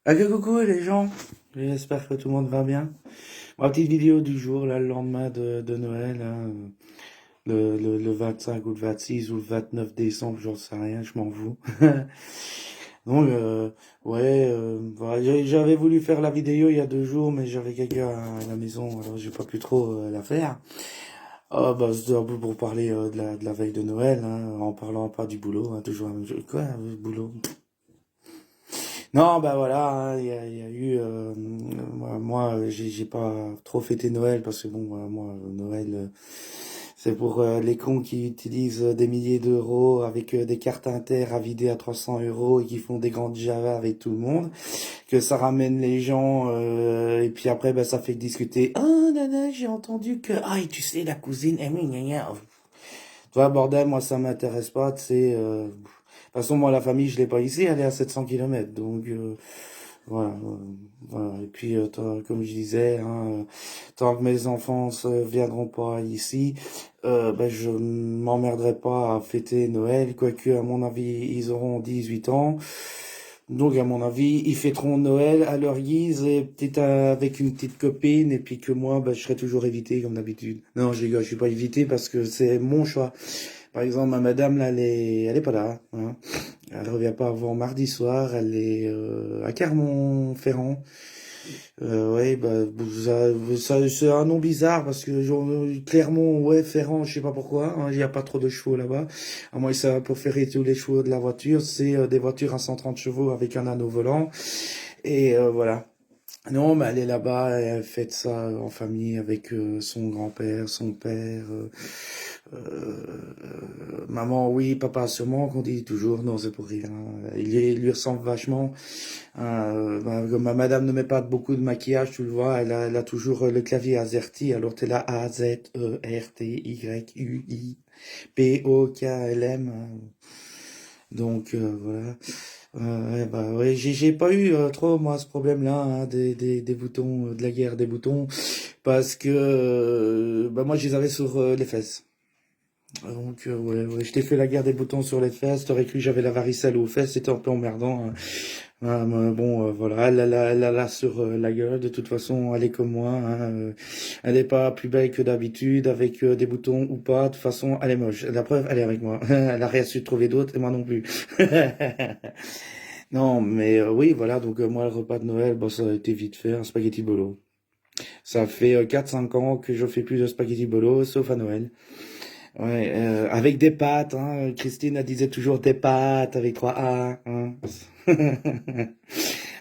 Ah que coucou les gens, j'espère que tout le monde va bien. Ma petite vidéo du jour, là, le lendemain de Noël, hein, le 25 ou le 26 ou le 29 décembre, j'en sais rien, je m'en fous. Donc, ouais, voilà, j'avais voulu faire la vidéo il y a 2 jours, mais j'avais quelqu'un à la maison, alors j'ai pas pu trop la faire. Ah bah, c'était un peu pour parler de la veille de Noël, hein, en parlant pas du boulot, hein, toujours la même chose. Quoi, le boulot? Non, bah voilà, hein, il y a eu. Moi, j'ai pas trop fêté Noël parce que bon, moi, Noël, c'est pour les cons qui utilisent des milliers d'euros avec des cartes inter à vider à 300 euros et qui font des grandes Java avec tout le monde, que ça ramène les gens et puis après, bah, ça fait discuter. Ah, nana, j'ai entendu que, ah, et tu sais, la cousine, gna, gna. Tu vois, bordel, moi, ça m'intéresse pas, tu sais. De toute façon, moi, la famille, je l'ai pas ici, elle est à 700 kilomètres. Donc, voilà, voilà. Et puis, comme je disais, hein, tant que mes enfants ne viendront pas ici, ben, je m'emmerderai pas à fêter Noël, quoique, à mon avis, ils auront 18 ans. Donc, à mon avis, ils fêteront Noël à leur guise, et peut-être avec une petite copine, et puis que moi, ben, je serai toujours évité, comme d'habitude. Non, je suis pas évité parce que c'est mon choix. Par exemple, ma madame, là, elle est pas là, hein. Elle revient pas avant mardi soir. Elle est à Clermont-Ferrand. Ouais, bah, c'est un nom bizarre parce que genre, Clermont, ouais, Ferrand, je sais pas pourquoi. Hein, il y a pas trop de chevaux là-bas. À moins que ça pour faire tous les chevaux de la voiture. C'est des voitures à 130 chevaux avec un anneau volant. Et voilà. Non, mais elle est là-bas, elle fête ça en famille avec son grand-père, son père, maman, oui, papa, sûrement, qu'on dit toujours, non, c'est pour rien. Il lui ressemble vachement. Ma madame ne met pas beaucoup de maquillage, tu le vois, elle a toujours le clavier AZERTY, alors t'es là AZERTYUIPOKLM. Donc, voilà. Ouais, bah, ouais, j'ai pas eu trop, moi, ce problème-là, hein, des boutons, de la guerre des boutons, parce que, bah, moi, je les avais sur les fesses. Donc, ouais, ouais, je t'ai fait la guerre des boutons sur les fesses. T'aurais cru que j'avais la varicelle aux fesses. C'était un peu emmerdant, hein. Mais bon, voilà, elle a sur la gueule. De toute façon, elle est comme moi, hein. Elle est pas plus belle que d'habitude, avec des boutons ou pas. De toute façon, elle est moche. La preuve, elle est avec moi. Elle a rien su trouver d'autre, et moi non plus. Non, mais oui, voilà. Donc, moi, le repas de Noël, bon, ça a été vite fait, un spaghetti bolo. Ça fait 4-5 ans que je fais plus de spaghetti bolo, sauf à Noël. Ouais, avec des pâtes, hein. Christine, elle disait toujours des pâtes avec 3 A, hein.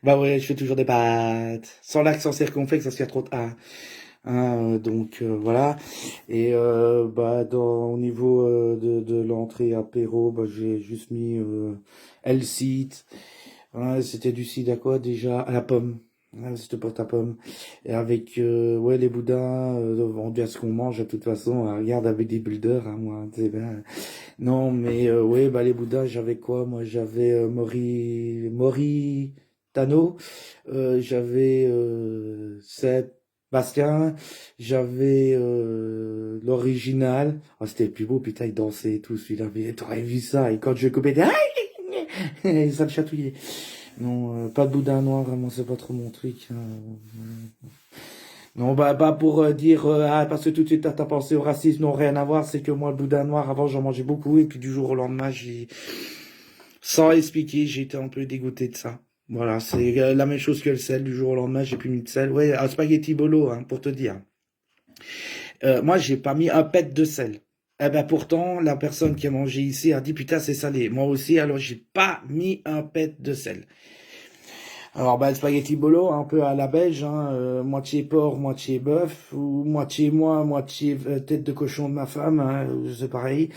Bah ouais, je fais toujours des pâtes. Sans l'accent circonflexe parce qu'il y a trop de A. Hein, donc voilà. Et bah au niveau de l'entrée apéro, bah j'ai juste mis El Cid. Ouais, c'était du cidre à quoi déjà? À la pomme. Ouais, c'était porte à pomme. Et avec ouais les boudins, on dit à ce qu'on mange de toute façon. Regarde avec des builders, hein, moi, tu sais bien. Non, mais ouais, bah les boudins, j'avais quoi? Moi, j'avais Tano, j'avais Sébastien, j'avais l'original. Ah, c'était le plus beau, putain, il dansait et tout, celui-là. Mais t'aurais vu ça, et quand je coupais, ça me chatouillait. Non, pas de boudin noir, vraiment, c'est pas trop mon truc, hein. Non, bah pour dire, ah, parce que tout de suite t'as pensé au racisme, non, rien à voir, c'est que moi, le boudin noir, avant, j'en mangeais beaucoup, et puis du jour au lendemain, sans expliquer, j'ai été un peu dégoûté de ça. Voilà, c'est la même chose que le sel, du jour au lendemain, j'ai plus mis de sel. Ouais, un spaghetti bolo, hein, pour te dire. Moi, j'ai pas mis un pet de sel. Eh ben pourtant, la personne qui a mangé ici a dit putain c'est salé. Moi aussi, alors j'ai pas mis un pet de sel. Alors, bah, le spaghetti bolo, un peu à la belge, hein, moitié porc, moitié bœuf, ou moitié moi, moitié tête de cochon de ma femme, hein, c'est pareil.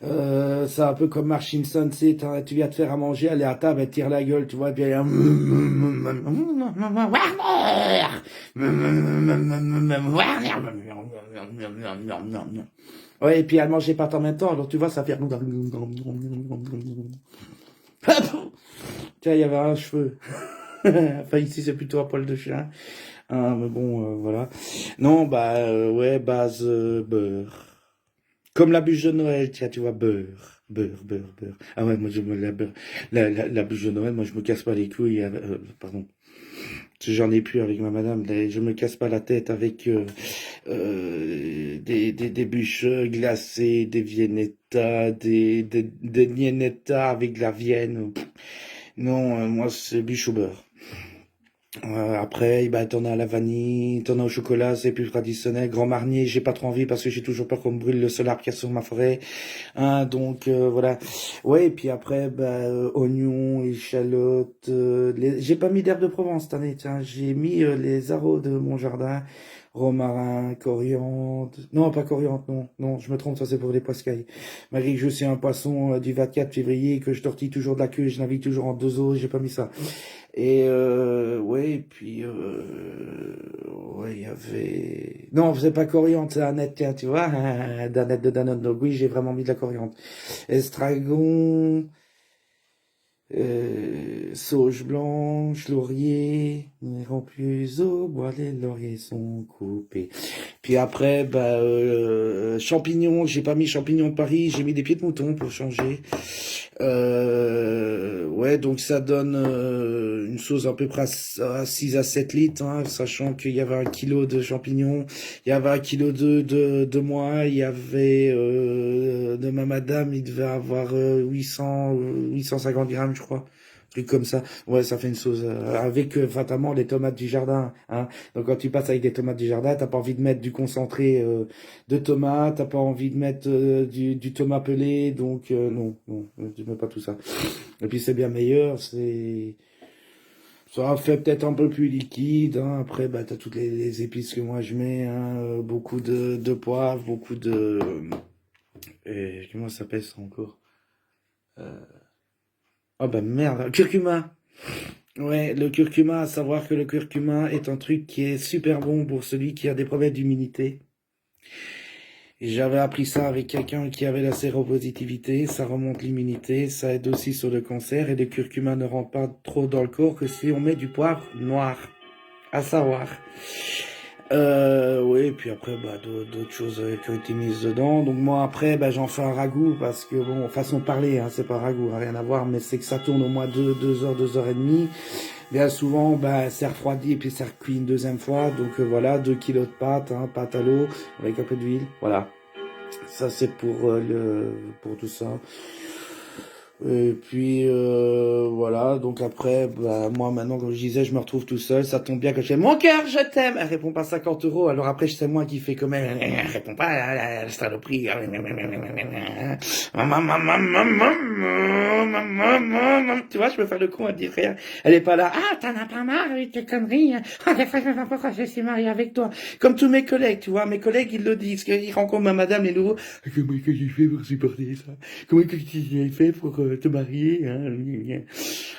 C'est un peu comme Marge Simpson, tu sais, tu viens te faire à manger, elle est à table, elle tire la gueule, tu vois, et puis elle est ouais, et puis elle mange les pâtes en même temps, alors tu vois, ça fait... Tiens, il y avait un cheveu. Enfin, ici, c'est plutôt un poil de chien. Mais bon, voilà. Non, bah, ouais, base beurre. Comme la bûche de Noël, tiens, tu vois, beurre. beurre. Ah ouais, moi, la bûche de Noël, moi, je me casse pas les couilles, pardon. J'en ai plus avec ma madame, je me casse pas la tête avec des bûches glacées, des Viennetta, des Niennetta avec de la Vienne. Pff, non, moi, c'est bûche au beurre. Après, bah, t'en as à la vanille, t'en as au chocolat, c'est plus traditionnel. Grand Marnier, j'ai pas trop envie parce que j'ai toujours peur qu'on me brûle le seul arbre qu'il y a sur ma forêt. Hein, donc voilà. Ouais, et puis après, bah, oignons, échalotes. J'ai pas mis d'herbe de Provence cette année, tiens. J'ai mis les arômes de mon jardin. Romarin, coriandre. Non, pas coriandre, non. Non, je me trompe, ça c'est pour les poiscailles. Malgré que je suis un poisson du 24 février, que je tortille toujours de la queue, je navigue toujours en deux eaux, j'ai pas mis ça. Et ouais, et puis ouais, il y avait. Non, c'est pas coriandre, c'est Annette, tiens, tu vois, d'Annette de Danone. Donc oui, j'ai vraiment mis de la coriandre. Estragon, sauge blanche, laurier, n'iront plus au bois, les lauriers sont coupés. Puis après, bah, champignons, j'ai pas mis champignons de Paris, j'ai mis des pieds de mouton pour changer. Ouais, donc ça donne une sauce à peu près à 6 à 7 litres, hein, sachant qu'il y avait 1 kilo de champignons, il y avait 1 kilo de moi, il y avait de ma madame, il devait avoir 850 grammes, je crois. Truc comme ça. Ouais, ça fait une sauce avec fatalement les tomates du jardin, hein. Donc quand tu passes avec des tomates du jardin, t'as pas envie de mettre du concentré de tomates, t'as pas envie de mettre du tomate pelé, donc non, non, tu mets pas tout ça. Et puis c'est bien meilleur, ça fait peut-être un peu plus liquide, hein. Après, bah t'as toutes les épices que moi je mets, hein, beaucoup de poivre, beaucoup de comment ça s'appelle ça encore? Oh bah merde, curcuma. Ouais, le curcuma, à savoir que le curcuma est un truc qui est super bon pour celui qui a des problèmes d'immunité. Et j'avais appris ça avec quelqu'un qui avait la séropositivité, ça remonte l'immunité, ça aide aussi sur le cancer, et le curcuma ne rentre pas trop dans le corps que si on met du poivre noir, à savoir. Oui, et puis après, bah, d'autres choses qui ont été mises dedans. Donc moi, après, bah, j'en fais un ragoût, parce que, bon, façon de parler, hein, c'est pas un ragoût, hein, rien à voir, mais c'est que ça tourne au moins 2 heures, 2 heures et demie. Bien souvent, bah, c'est refroidi et puis c'est recuit une deuxième fois. Donc voilà, 2 kilos de pâte, hein, pâte à l'eau, avec un peu d'huile. Voilà. Ça, c'est pour tout ça. Et puis voilà, donc après, bah, moi maintenant, comme je disais, je me retrouve tout seul, ça tombe bien que je fais mon cœur, je t'aime, elle répond pas 50 euros, alors après c'est moi qui fais comme elle répond pas à la saloperie. Tu vois, je peux faire le con, elle dit rien, elle est pas là, ah t'en as pas marre avec tes conneries, ah des fois je me demande pourquoi je suis mariée avec toi, comme tous mes collègues, tu vois, mes collègues ils le disent, qu'ils rencontrent ma madame les nouveaux, comment est-ce que j'ai fait pour supporter ça, comment est-ce que j'ai fait pour te marier, hein.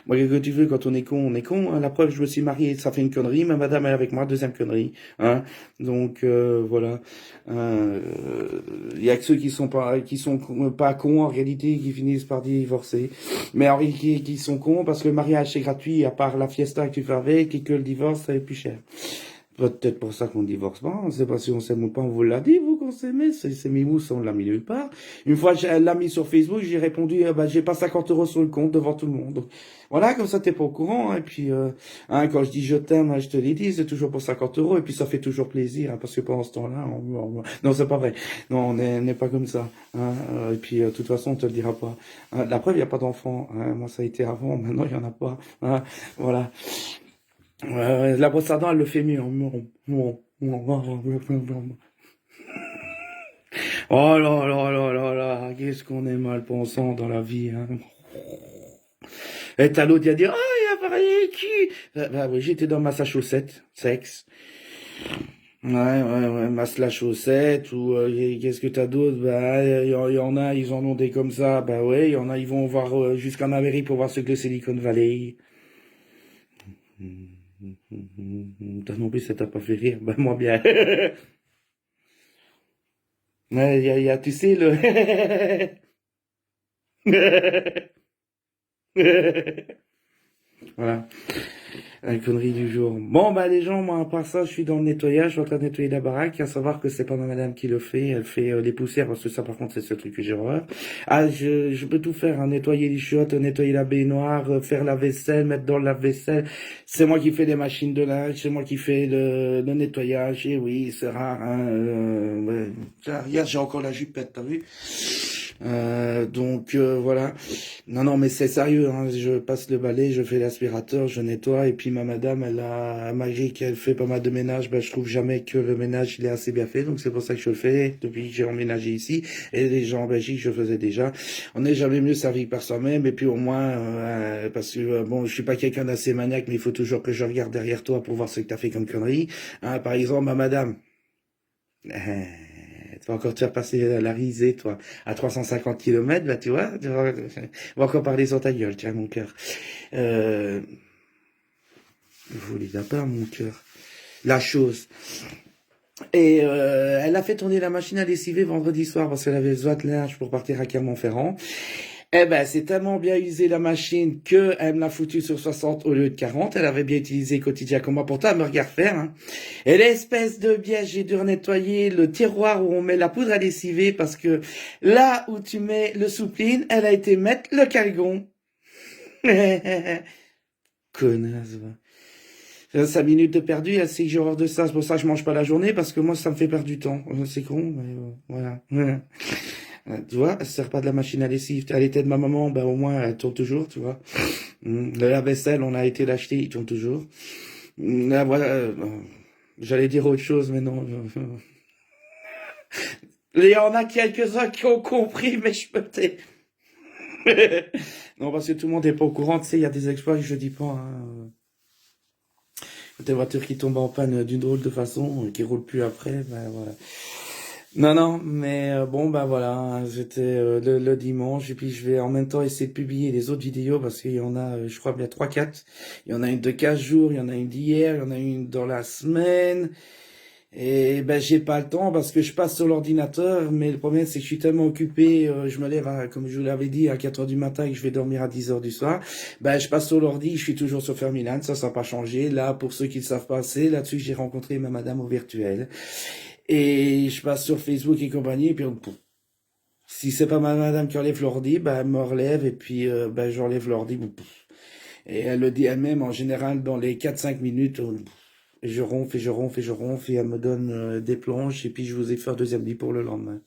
Moi, qu'est-ce que tu veux, quand on est con, on est con, hein. La preuve, je me suis marié, ça fait une connerie, ma madame est avec moi, deuxième connerie, hein. Donc, voilà. Il y a que ceux qui sont pas cons, en réalité, qui finissent par divorcer. Mais alors, qui sont cons, parce que le mariage, c'est gratuit, à part la fiesta que tu fais avec, et que le divorce, ça est plus cher. Peut-être pour ça qu'on divorce pas, on sait pas si on s'aime ou pas, on vous l'a dit, vous, qu'on s'aimait, c'est mis où, ça, on l'a mis nulle part. Une fois, elle l'a mis sur Facebook, j'ai répondu, bah, j'ai pas 50 euros sur le compte devant tout le monde. Donc, voilà, comme ça, t'es pas au courant, hein. Et puis, hein, quand je dis je t'aime, hein, je te l'ai dit, c'est toujours pour 50 euros, et puis ça fait toujours plaisir, hein, parce que pendant ce temps-là, non, c'est pas vrai. Non, on n'est pas comme ça, hein. Et puis, de toute façon, on te le dira pas. Hein. La preuve, il y a pas d'enfant, hein. Moi, ça a été avant, maintenant, il y en a pas, hein. Voilà. La brosse à dents, elle le fait mieux, hein. Oh là là là là là, qu'est-ce qu'on est mal pensant dans la vie, hein. Et t'as l'autre qui a dit, ah, il a parlé qui? Bah oui, j'étais dans Massachusetts, sexe. Ouais, ouais, ouais, Massachusetts, ou qu'est-ce que t'as d'autre? Bah, il y en a, ils en ont des comme ça, bah ouais, il y en a, ils vont voir jusqu'en Amérique pour voir ce que le Silicon Valley. T'as non plus, ça t'a pas fait rire? Bah moi bien. Ouais, tu sais, voilà. La connerie du jour. Bon, bah, les gens, moi, à part ça, je suis dans le nettoyage, je suis en train de nettoyer la baraque, à savoir que c'est pas ma madame qui le fait, elle fait les poussières, parce que ça, par contre, c'est ce truc que j'ai horreur. Ah, je peux tout faire, hein, nettoyer les chiottes, nettoyer la baignoire, faire la vaisselle, mettre dans le lave-vaisselle. C'est moi qui fais les machines de linge, c'est moi qui fais le nettoyage, et oui, c'est rare, hein, ouais. Tiens, regarde, j'ai encore la jupette, t'as vu? Voilà. Non, non, mais c'est sérieux, hein. Je passe le balai, je fais l'aspirateur, je nettoie, et puis ma madame, malgré qu'elle fait pas mal de ménage, ben, je trouve jamais que le ménage, il est assez bien fait, donc c'est pour ça que je le fais, depuis que j'ai emménagé ici, et les gens en Belgique, je le faisais déjà. On n'est jamais mieux servi que par soi-même, et puis au moins, parce que, bon, je suis pas quelqu'un d'assez maniaque, mais il faut toujours que je regarde derrière toi pour voir ce que t'as fait comme connerie. Hein, par exemple, ma madame. Tu vas encore te faire passer la risée, toi, à 350 km, bah, tu vois, on va encore parler sur ta gueule, tiens, mon cœur. Euh, vous les a pas, mon cœur. La chose. Et elle a fait tourner la machine à lessiver vendredi soir parce qu'elle avait besoin de linge pour partir à Clermont-Ferrand. Eh ben, c'est tellement bien usé la machine que elle me l'a foutu sur 60 au lieu de 40. Elle avait bien utilisé quotidien comme moi. Pourtant, elle me regarde faire, hein. Et l'espèce de biais, j'ai dû nettoyer le tiroir où on met la poudre à lessiver parce que là où tu mets le soupline, elle a été mettre le calgon. Connasse, va. 5 minutes de perdu, elle sait que j'ai horreur de ça. C'est pour ça que je mange pas la journée parce que moi, ça me fait perdre du temps. C'est con, mais voilà. Tu vois, elle se sert pas de la machine à lessive. À l'été de ma maman, ben au moins elle tourne toujours, tu vois. Le lave-vaisselle, on a été l'acheter, il tourne toujours. Là, voilà, j'allais dire autre chose, mais non. Il y en a quelques-uns qui ont compris, mais je peux tais. Non, parce que tout le monde est pas au courant, tu sais, il y a des exploits que je dis pas, hein. Des voitures qui tombent en panne d'une drôle de façon, qui roulent plus après, ben voilà. Non, non, mais bon, bah voilà, j'étais le dimanche, et puis je vais en même temps essayer de publier les autres vidéos, parce qu'il y en a, je crois, bien 3, 4. Il y en a une de 15 jours, il y en a une d'hier, il y en a une dans la semaine, et ben j'ai pas le temps, parce que je passe sur l'ordinateur, mais le problème c'est que je suis tellement occupé, je me lève, comme je vous l'avais dit, à 4 heures du matin, et que je vais dormir à 10 heures du soir, ben je passe sur l'ordi, je suis toujours sur Fermilan, ça n'a pas changé. Là, pour ceux qui ne savent pas, c'est là-dessus que j'ai rencontré ma madame au virtuel. Et je passe sur Facebook et compagnie, et puis si c'est pas ma madame qui enlève l'ordi, bah elle me relève, et puis bah, j'enlève l'ordi. Et elle le dit elle-même, en général, dans les 4, 5 minutes, je ronfle et je ronfle et je ronfle, et elle me donne des planches, et puis je vous ai fait un deuxième lit pour le lendemain.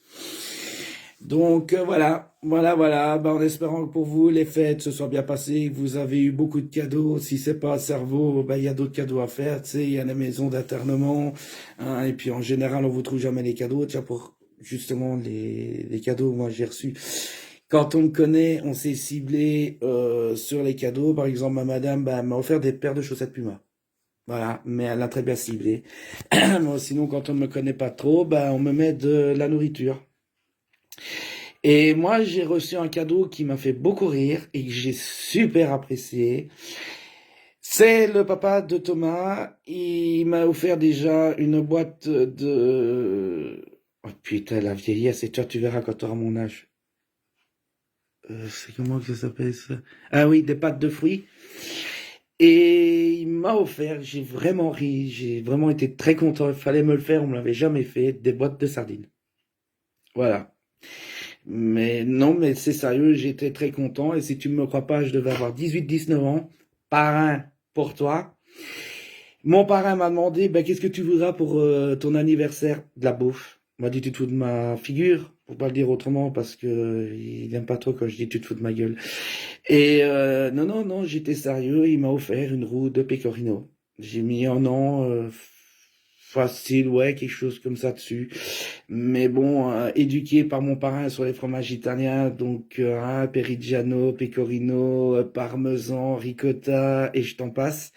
Donc voilà, bah, en espérant que pour vous, les fêtes se soient bien passées, que vous avez eu beaucoup de cadeaux. Si c'est pas un cerveau, bah, il y a d'autres cadeaux à faire, tu sais, il y a la maison d'internement, hein, et puis en général, on vous trouve jamais les cadeaux, tiens, pour justement les cadeaux, moi j'ai reçu. Quand on me connaît, on s'est ciblé sur les cadeaux. Par exemple, ma madame, bah, m'a offert des paires de chaussettes Puma. Voilà, mais elle a très bien ciblé. Moi, sinon, quand on ne me connaît pas trop, bah, on me met de la nourriture. Et moi, j'ai reçu un cadeau qui m'a fait beaucoup rire et que j'ai super apprécié. C'est le papa de Thomas. Il m'a offert déjà une boîte de... Oh putain, la vieillesse, et toi, tu verras quand tu auras mon âge. C'est comment que ça s'appelle ça? Ah oui, des pâtes de fruits. Et il m'a offert, j'ai vraiment ri, j'ai vraiment été très content. Il fallait me le faire, on me l'avait jamais fait, des boîtes de sardines. Voilà. Mais non, mais c'est sérieux, j'étais très content. Et si tu ne me crois pas, je devais avoir 18, 19 ans. Parrain pour toi. Mon parrain m'a demandé, ben, qu'est-ce que tu voudras pour ton anniversaire? De la bouffe. Il m'a dit, tu te fous de ma figure, pour pas le dire autrement, parce que il aime pas trop quand je dis tu te fous de ma gueule. Et non, non, non, j'étais sérieux. Il m'a offert une roue de pecorino. J'ai mis un an facile, ouais, quelque chose comme ça dessus. Mais bon, éduqué par mon parrain sur les fromages italiens, donc Perigiano, Pecorino, Parmesan, Ricotta, et je t'en passe.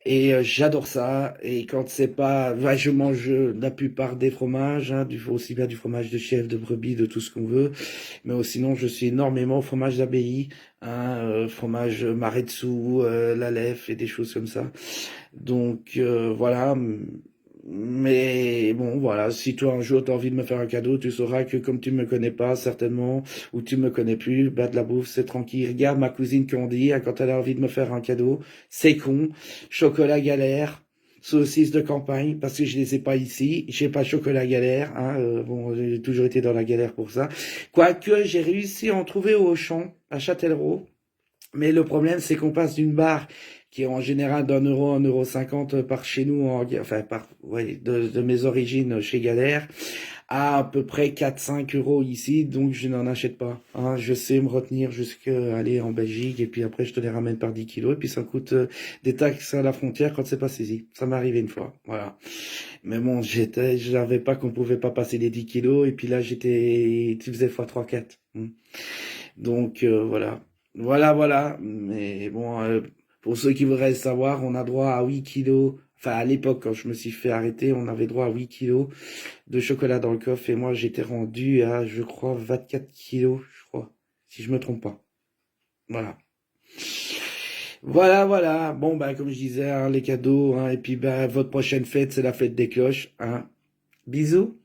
Et j'adore ça. Et quand c'est pas, bah, je mange la plupart des fromages, hein, aussi bien du fromage de chèvre, de brebis, de tout ce qu'on veut. Mais sinon, je suis énormément fromage d'abbaye, hein, fromage Maretsu, la Leffe et des choses comme ça. Donc voilà. Mais bon, voilà, si toi un jour t'as envie de me faire un cadeau, tu sauras que comme tu me connais pas certainement, ou tu me connais plus, bah de la bouffe c'est tranquille. Regarde ma cousine Candy, hein, quand elle a envie de me faire un cadeau, c'est con, chocolat galère, saucisses de campagne, parce que je les ai pas ici, j'ai pas chocolat galère, hein, bon, j'ai toujours été dans la galère pour ça. Quoique j'ai réussi à en trouver au Auchan, à Châtellerault. Mais le problème, c'est qu'on passe d'une barre qui est en général d'1 euro, 1,50 € par chez nous, enfin ouais, de mes origines chez Galère, à peu près 4-5 € ici, donc je n'en achète pas. Hein. Je sais me retenir jusqu'à aller en Belgique, et puis après je te les ramène par 10 kilos, et puis ça coûte des taxes à la frontière quand c'est pas saisi. Ça m'est arrivé une fois, voilà. Mais bon, je savais pas qu'on pouvait pas passer les 10 kilos, et puis là tu faisais fois 3-4. Donc voilà. Voilà. Mais bon, pour ceux qui voudraient savoir, on a droit à 8 kilos. Enfin, à l'époque, quand je me suis fait arrêter, on avait droit à 8 kilos de chocolat dans le coffre. Et moi, j'étais rendu à, je crois, 24 kilos, je crois. Si je me trompe pas. Voilà. Voilà. Bon, bah, comme je disais, hein, les cadeaux, hein, et puis, bah, votre prochaine fête, c'est la fête des cloches, hein. Bisous.